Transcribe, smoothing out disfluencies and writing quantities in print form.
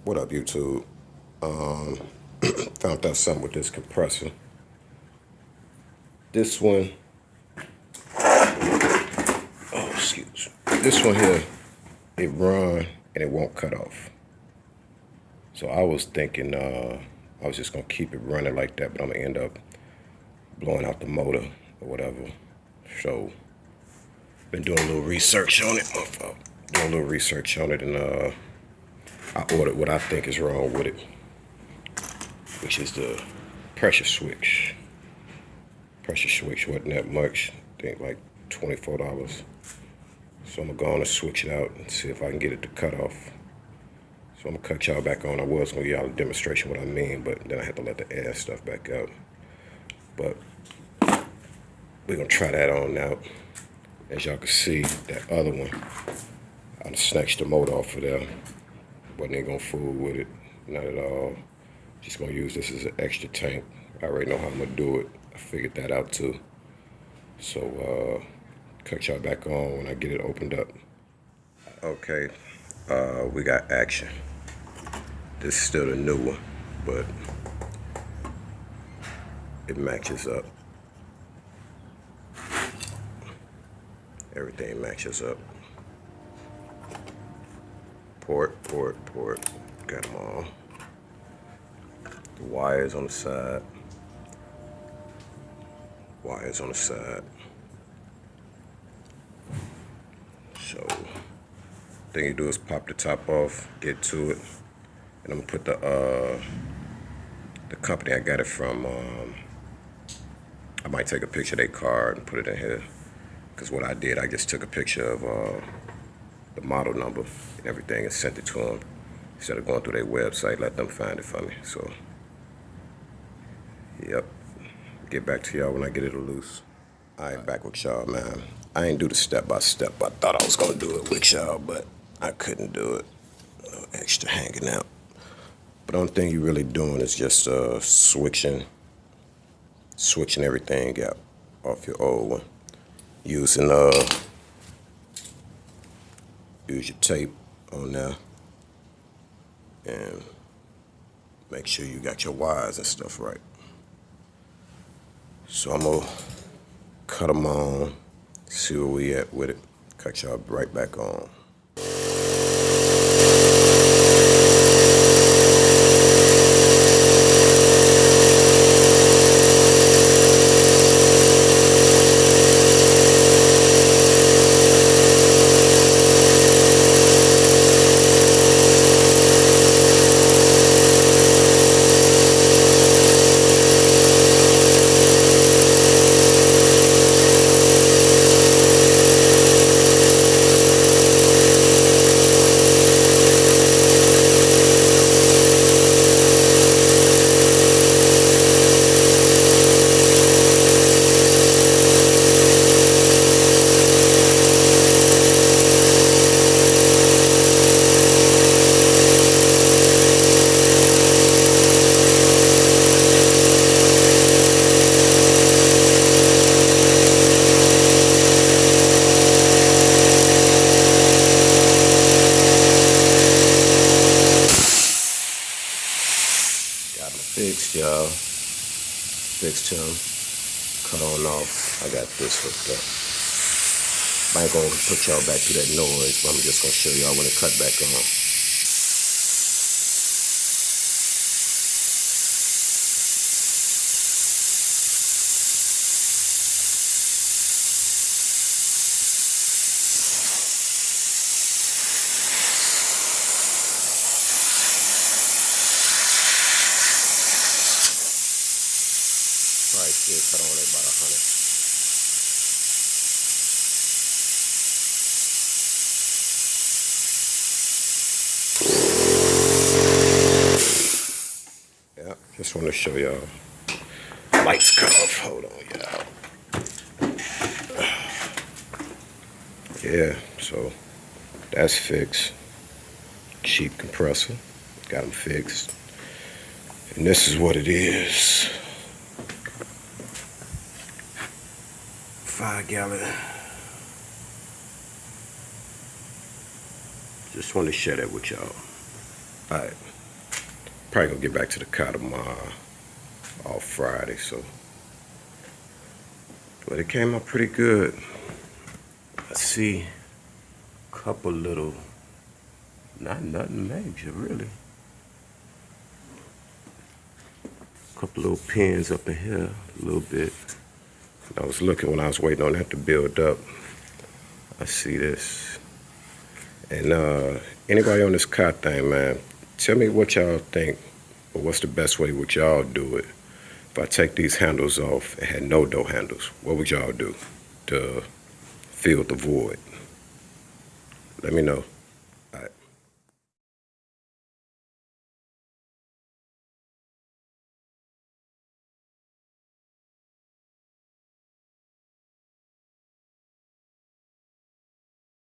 What up, YouTube? Found out something with this compressor. This one, oh, excuse me. This one here, it run and it won't cut off. So I was thinking I was just gonna keep it running like that, but I'm gonna end up blowing out the motor or whatever. So, been doing a little research on it. Doing a little research on it, and I ordered what I think is wrong with it, which is the pressure switch. Pressure switch wasn't that much. I think like $24. So I'm gonna go on and switch it out and see if I can get it to cut off. So I'm gonna cut y'all back on. I was gonna give y'all a demonstration what I mean, but then I had to let the air stuff back out. But we're gonna try that on now. As y'all can see, that other one, I snatched the motor off of there. Wasn't even gonna fool with it, not at all. Just gonna use this as an extra tank. I already know how I'm gonna do it. I figured that out too. So cut y'all back on when I get it opened up. Okay, we got action. This is still the new one, but it matches up. Everything matches up. Port. Got them all. The wires on the side. Wires on the side. So, thing you do is pop the top off, get to it, and I'm gonna put the company I got it from. I might take a picture of their card and put it in here, because what I did, I just took a picture of the model number and everything and sent it to them instead of going through their website. Let them find it for me. So, yep. Get back to y'all when I get it loose. I ain't back with y'all, man. I ain't do the step-by-step. I thought I was gonna do it with y'all, but I couldn't do it. No extra hanging out. But the only thing you really doing is just switching everything out off your old one. Use your tape on there and make sure you got your wires and stuff right. So I'm gonna cut them on, see where we at with it. Cut y'all right back on. Fixed, y'all. Fixed him. Cut on off. I got this hooked up. I ain't gonna put y'all back to that noise, but I'm just gonna show y'all when it cut back on. Probably still cut on at about 100. Yeah, just want to show y'all. Lights cut off. Hold on, y'all. Yeah, so that's fixed. Cheap compressor. Got them fixed. And this is what it is. 5-gallon. Just wanted to share that with y'all. Alright, probably gonna get back to the car tomorrow, off Friday, so. But it came out pretty good. I see a couple little, not nothing major really. A couple little pins up in here, a little bit. I was looking when I was waiting on that to build up. I see this. And anybody on this car thing, man, tell me what y'all think, or what's the best way would y'all do it? If I take these handles off and had no door handles, what would y'all do to fill the void? Let me know. All right.